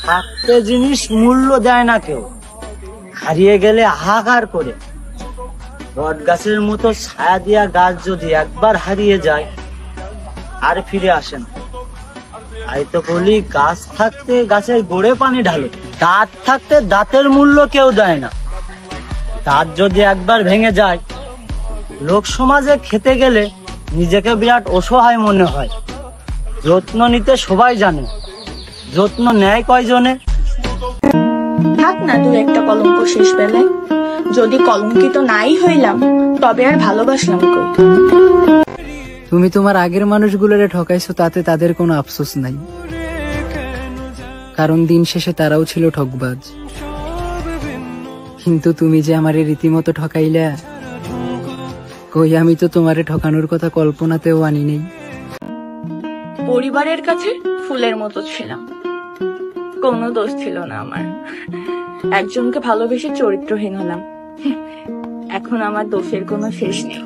থাকতে জিনিস মূল্য দেয় না কেউ, হারিয়ে গেলে হাহাকার করে। বট গাছের মতো ছায়া দিয়া গাছ যদি একবার হারিয়ে যায় আর ফিরে আসে না। তাই তো বলি, গাছ থাকতে গাছের গোড়ে পানি ঢালো, দাঁত থাকতে দাঁতের মূল্য কেউ দেয় না। দাঁত যদি একবার ভেঙে যায়, লোক সমাজে খেতে গেলে নিজেকে বিরাট অসহায় মনে হয়। যত্ন নিতে সবাই জানে, যত্ন নেয় কয়জনে? থাক না দু একটা কলঙ্ক শেষ বেলায়, যদি কলঙ্কিত নাই হইলাম তবে আর ভালোবাসলাম কই। তুমি তোমার আগের মানুষগুলোরে ঠকাইছো, তাতে তাদের কোনো আফসোস নাই, কারণ দিন শেষে তারাও ছিল ঠকবাজ। কিন্তু তুমি যে আমারে রীতিমতো ঠকাইলা, কই আমি তো তোমারে ঠকানোর কথা কল্পনাতেও আনি নেই। পরিবারের কাছে ফুলের মতো ছিলাম, কোনো দোষ ছিল না আমার। একজনকে ভালোবেসে চরিত্রহীন হলাম, এখন আমার দোষের কোনো শেষ নেই।